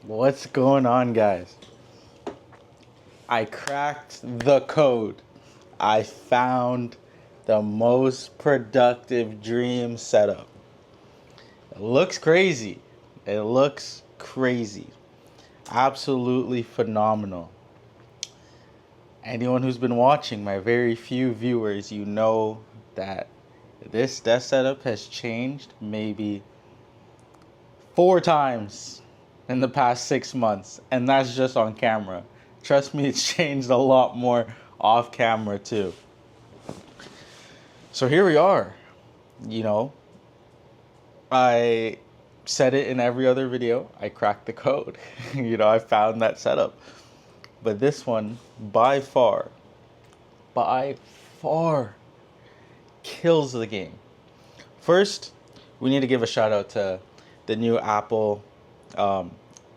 What's going on, guys? I cracked the code. I found the most productive dream setup. It looks crazy. It looks crazy. Absolutely phenomenal. Anyone who's been watching, my very few viewers, you know that this desk setup has changed maybe 4 times in the past 6 months, and that's just on camera. Trust me, it's changed a lot more off camera too. So here we are. You know, I said it in every other video. I cracked the code. I found that setup. But this one, by far, kills the game. First, we need to give a shout out to the new Apple,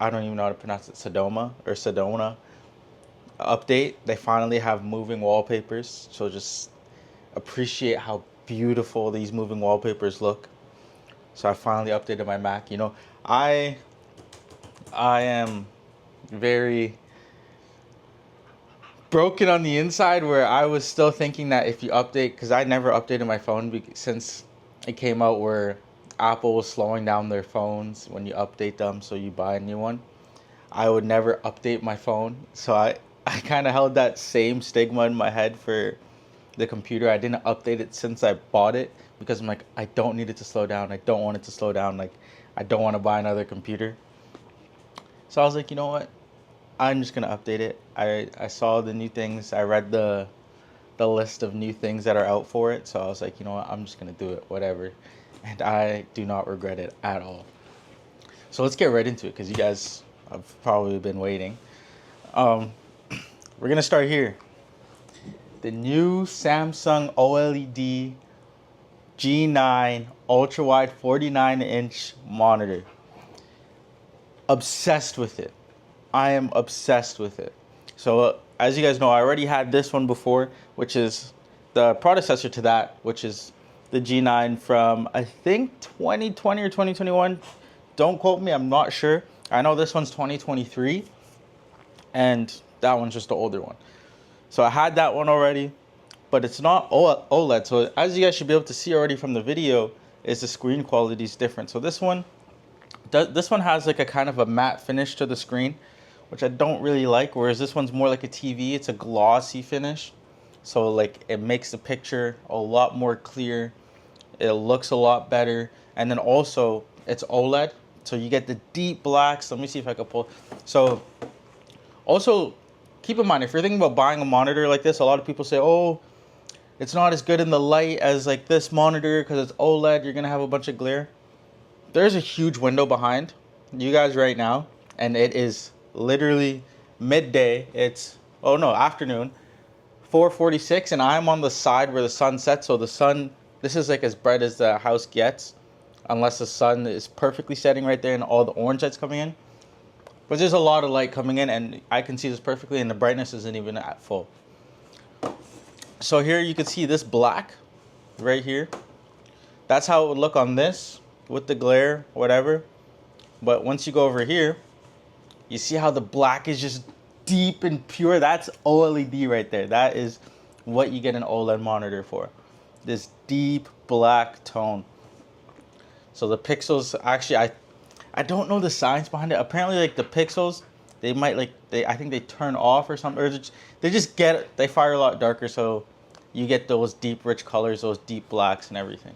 I don't even know how to pronounce it, Sedona update. They finally have moving wallpapers, so just appreciate how beautiful these moving wallpapers look. So I finally updated my Mac. I am very broken on the inside, where I was still thinking that if you update, because I never updated my phone since it came out where Apple was slowing down their phones when you update them, so you buy a new one. I would never update my phone, so I kind of held that same stigma in my head for the computer. I didn't update it since I bought it because I'm like, I don't need it to slow down. I don't want it to slow down. Like, I don't want to buy another computer. So I was like, you know what? I'm just gonna update it. I saw the new things. I read the list of new things that are out for it. So I was like, you know what? I'm just gonna do it. Whatever. And I do not regret it at all. So let's get right into it, because you guys have probably been waiting. We're gonna start here. The new Samsung OLED G9 ultra wide 49-inch monitor. Obsessed with it. I am obsessed with it. So as you guys know, I already had this one before, which is the predecessor to that, which is the G9 from, I think, 2020 or 2021. Don't quote me, I'm not sure. I know this one's 2023, and that one's just the older one. So I had that one already, but it's not OLED. So as you guys should be able to see already from the video, is the screen quality is different. So this one has like a kind of a matte finish to the screen, which I don't really like, whereas this one's more like a TV. It's a glossy finish, so like it makes the picture a lot more clear. It looks a lot better, and then also it's OLED, so you get the deep blacks. Let me see if I can pull. So also keep in mind, if you're thinking about buying a monitor like this, a lot of people say, oh, it's not as good in the light as like this monitor because it's OLED, you're gonna have a bunch of glare. There's a huge window behind you guys right now, and it is literally midday. It's afternoon, 4:46, and I'm on the side where the sun sets. So the sun, this is like as bright as the house gets, unless the sun is perfectly setting right there and all the orange light's coming in. But there's a lot of light coming in, and I can see this perfectly, and the brightness isn't even at full. So here you can see this black right here. That's how it would look on this with the glare, whatever. But once you go over here, you see how the black is just deep and pure. That's OLED right there. That is what you get an OLED monitor for. This deep black tone. So the pixels, actually, I don't know the science behind it. Apparently, like the pixels, they might I think they turn off or something, or they fire a lot darker, so you get those deep rich colors, those deep blacks and everything.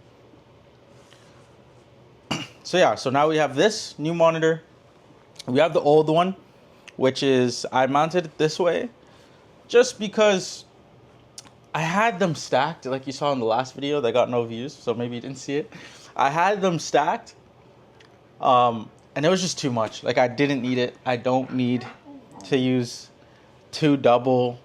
So yeah, so now we have this new monitor. We have the old one, which is, I mounted it this way just because I had them stacked, like you saw in the last video that got no views, so maybe you didn't see it. I had them stacked, and it was just too much. Like, I didn't need it. I don't need to use 2 double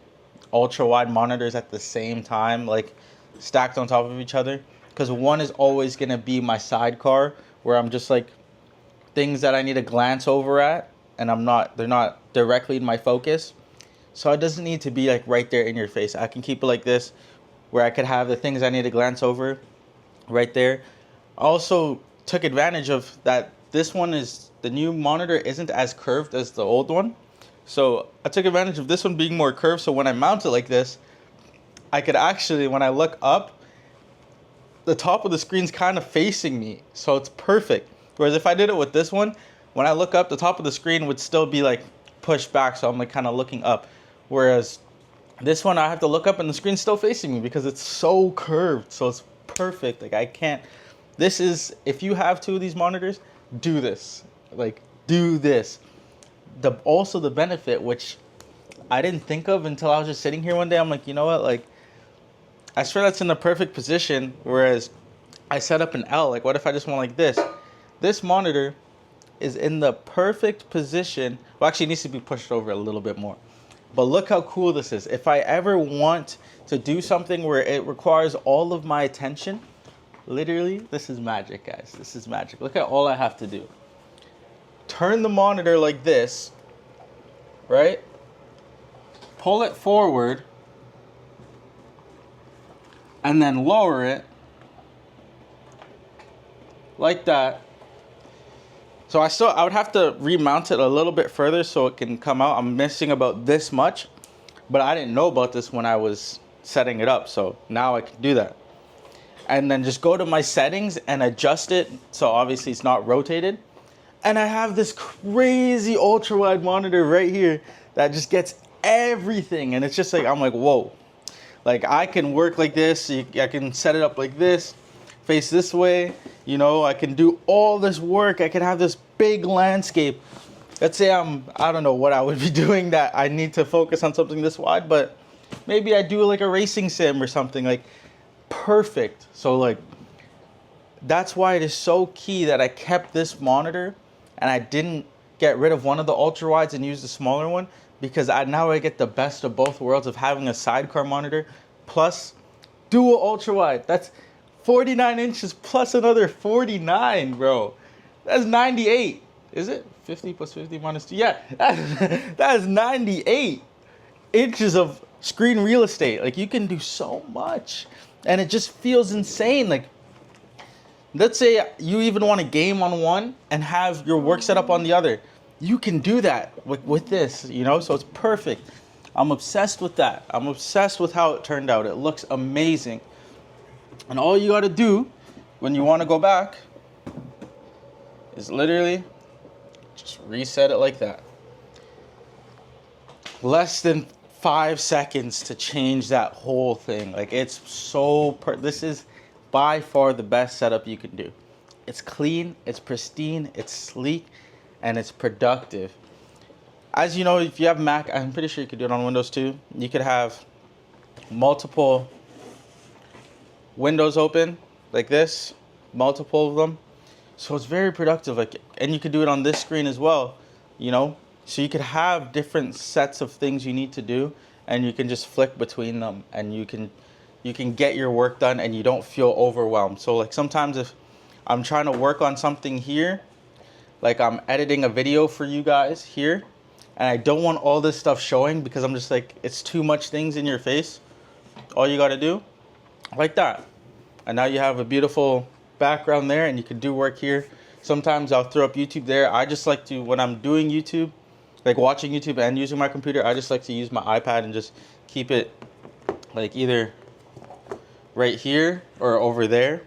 ultra wide monitors at the same time, like stacked on top of each other, because one is always going to be my sidecar, where I'm just like things that I need to glance over at, and they're not directly in my focus. So it doesn't need to be like right there in your face. I can keep it like this, where I could have the things I need to glance over right there. I also took advantage of that this one is, the new monitor isn't as curved as the old one. So I took advantage of this one being more curved, so when I mount it like this, I could actually, when I look up, the top of the screen's kind of facing me, so it's perfect. Whereas if I did it with this one, when I look up, the top of the screen would still be like pushed back, so I'm like kind of looking up. Whereas this one, I have to look up and the screen's still facing me because it's so curved, so it's perfect. Like I can't, this is, if you have two of these monitors, do this. Like, do this. Also the benefit, which I didn't think of until I was just sitting here one day, I'm like, you know what, like, I swear that's in the perfect position, whereas I set up an L. Like, what if I just went like this? This monitor is in the perfect position. Well, actually, it needs to be pushed over a little bit more. But look how cool this is. If I ever want to do something where it requires all of my attention, literally, this is magic, guys. This is magic. Look at all I have to do. Turn the monitor like this, right? Pull it forward, and then lower it like that. So I would have to remount it a little bit further so it can come out. I'm missing about this much, but I didn't know about this when I was setting it up, so now I can do that. And then just go to my settings and adjust it so obviously it's not rotated. And I have this crazy ultra wide monitor right here that just gets everything, and it's just like, I'm like, whoa. Like, I can work like this, I can set it up like this, face this way, you know, I can do all this work, I can have this big landscape. Let's say I don't know what I would be doing that I need to focus on something this wide, but maybe I do like a racing sim or something, like, perfect. So like, that's why it is so key that I kept this monitor and I didn't get rid of one of the ultra wides and use the smaller one, because now I get the best of both worlds of having a sidecar monitor plus dual ultra wide. That's 49 inches plus another 49, bro. That's 98. Is it 50 plus 50 minus 2? Yeah, that is 98 inches of screen real estate. Like, you can do so much, and it just feels insane. Like, let's say you even want to game on one and have your work set up on the other. You can do that with this, you know, so it's perfect. I'm obsessed with that. I'm obsessed with how it turned out. It looks amazing. And all you got to do when you want to go back is literally just reset it like that. Less than 5 seconds to change that whole thing. Like, it's so this is by far the best setup you can do. It's clean, it's pristine, it's sleek, and it's productive. As you know, if you have Mac, I'm pretty sure you could do it on Windows too. You could have multiple windows open like this, multiple of them. So it's very productive. Like, and you could do it on this screen as well, you know? So you could have different sets of things you need to do, and you can just flick between them, and you can get your work done and you don't feel overwhelmed. So like, sometimes if I'm trying to work on something here, like I'm editing a video for you guys here, and I don't want all this stuff showing because I'm just like, it's too much things in your face. All you gotta do, like that. And now you have a beautiful background there, and you can do work here. Sometimes I'll throw up YouTube there. I just like to, when I'm doing YouTube, like watching YouTube and using my computer, I just like to use my iPad and just keep it like either right here or over there.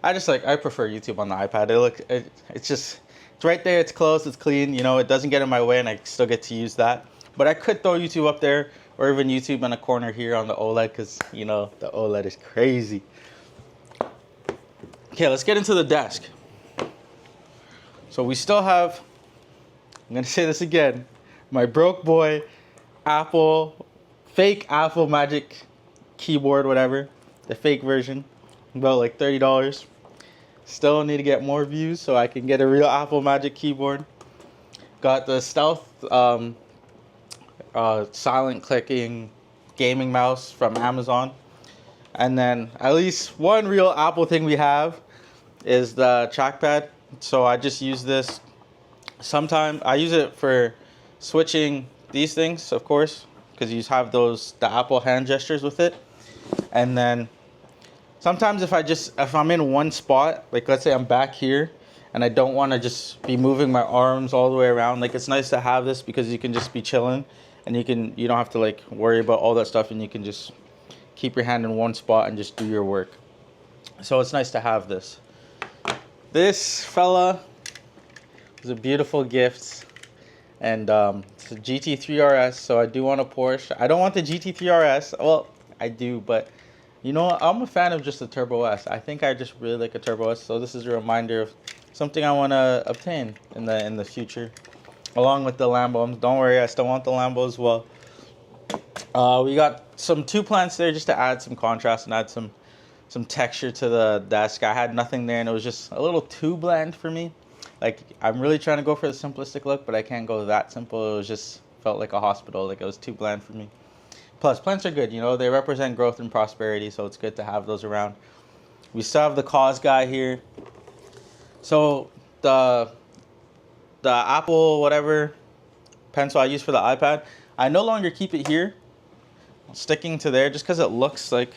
I prefer YouTube on the iPad. It's right there, it's close, it's clean, you know, it doesn't get in my way, and I still get to use that. But I could throw YouTube up there, or even YouTube in a corner here on the OLED, because, you know, the OLED is crazy. Okay, let's get into the desk. So we still have, I'm going to say this again, my broke boy fake Apple Magic keyboard, whatever, the fake version, about like $30. Still need to get more views so I can get a real Apple Magic keyboard. Got the stealth silent clicking gaming mouse from Amazon. And then at least one real Apple thing we have is the trackpad. So I just use this. Sometimes I use it for switching these things, of course, because you have the Apple hand gestures with it. And then sometimes if I'm in one spot, like let's say I'm back here and I don't want to just be moving my arms all the way around. Like, it's nice to have this because you can just be chilling, and you don't have to like worry about all that stuff, and you can just keep your hand in one spot and just do your work. So it's nice to have this. This fella is a beautiful gift, and it's a GT3 RS. So I do want a Porsche. I don't want the GT3 RS. Well, I do, but you know what? I'm a fan of just the Turbo S. I think I just really like a Turbo S. So this is a reminder of something I want to obtain in the future, along with the Lambo. Don't worry, I still want the Lambo as well. We got some two plants there just to add some contrast and add some texture to the desk. I had nothing there, and it was just a little too bland for me. Like, I'm really trying to go for the simplistic look, but I can't go that simple. It was just felt like a hospital. Like, it was too bland for me. Plus, plants are good, you know, they represent growth and prosperity, so it's good to have those around. We still have the cause guy here. So the Apple whatever pencil I use for the iPad, I no longer keep it here, sticking to there, just because it looks like,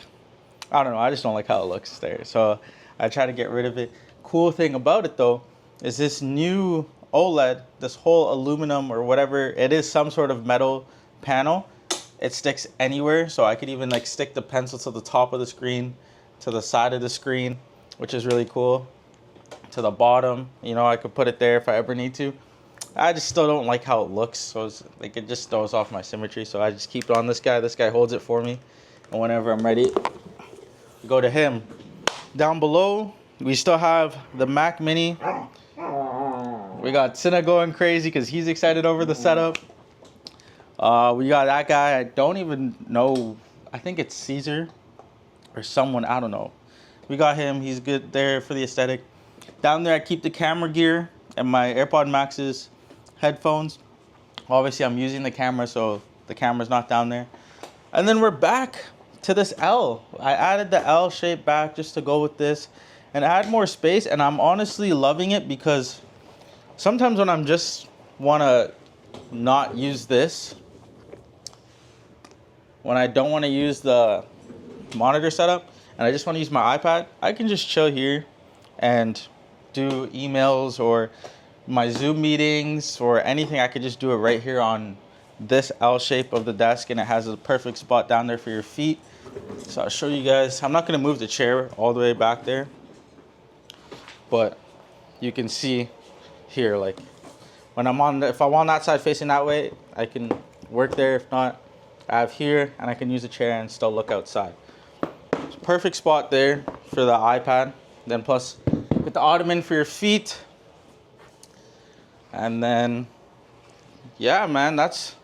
I don't know, I just don't like how it looks there. So I try to get rid of it. Cool thing about it though is this new OLED, this whole aluminum or whatever, it is some sort of metal panel. It sticks anywhere, so I could even like stick the pencil to the top of the screen, to the side of the screen, which is really cool. To the bottom, you know, I could put it there if I ever need to. I just still don't like how it looks, so it's like it just throws off my symmetry. So I just keep it on this guy. This guy holds it for me, and whenever I'm ready, go to him. Down below, we still have the Mac Mini. We got Cinna going crazy because he's excited over the setup. We got that guy. I don't even know. I think it's Caesar or someone. I don't know. We got him. He's good there for the aesthetic. Down there, I keep the camera gear and my AirPod Max's headphones. Obviously, I'm using the camera, so the camera's not down there. And then we're back to this L. I added the L shape back just to go with this and add more space. And I'm honestly loving it because sometimes when I'm just want to not use this, when I don't want to use the monitor setup and I just want to use my iPad, I can just chill here and do emails or my Zoom meetings or anything. I could just do it right here on this L shape of the desk, and it has a perfect spot down there for your feet. So I'll show you guys. I'm not going to move the chair all the way back there, but you can see here, like when I'm on, if I'm on that side facing that way, I can work there. If not, I have here, and I can use a chair and still look outside. It's a perfect spot there for the iPad. Then plus, get the ottoman for your feet. And then, yeah, man, that's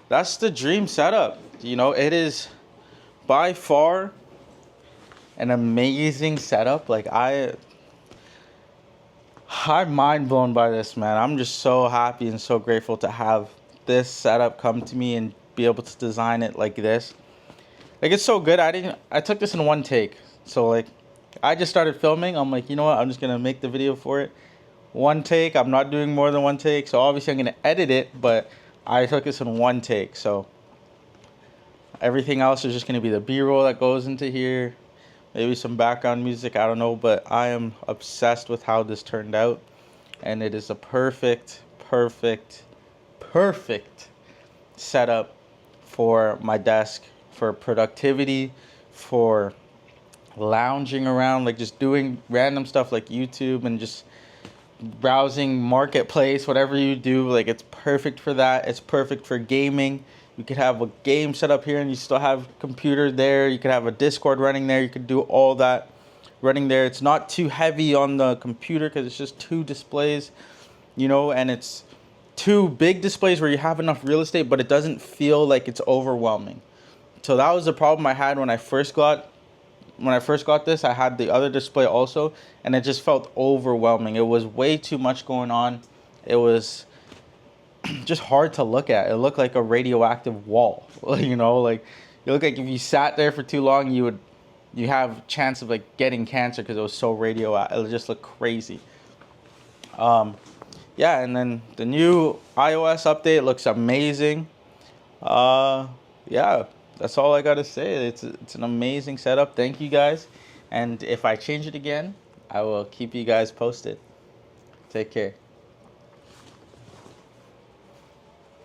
the dream setup. You know, it is by far an amazing setup. Like, I'm mind blown by this, man. I'm just so happy and so grateful to have this setup come to me and be able to design it like this. Like, it's so good. I took this in one take. So like, I just started filming. I'm like, you know what? I'm just gonna make the video for it. One take. I'm not doing more than one take. So obviously I'm gonna edit it, but I took this in one take. So everything else is just gonna be the B-roll that goes into here. Maybe some background music, I don't know, but I am obsessed with how this turned out. And it is a perfect setup for my desk, for productivity, for lounging around, like just doing random stuff like YouTube and just browsing marketplace, whatever you do. Like, it's perfect for that. It's perfect for gaming. You could have a game set up here and you still have computer there. You could have a Discord running there. You could do all that running there. It's not too heavy on the computer because it's just two displays, you know, and it's two big displays where you have enough real estate, but it doesn't feel like it's overwhelming. So that was the problem I had when I first got this. I had the other display also, and it just felt overwhelming. It was way too much going on. It was just hard to look at. It looked like a radioactive wall. You know, like, you look like if you sat there for too long, you have chance of like getting cancer because it was so radioactive. It just looked crazy. Yeah, and then the new iOS update looks amazing. Yeah, that's all I gotta say. It's an amazing setup. Thank you guys, and if I change it again, I will keep you guys posted. Take care.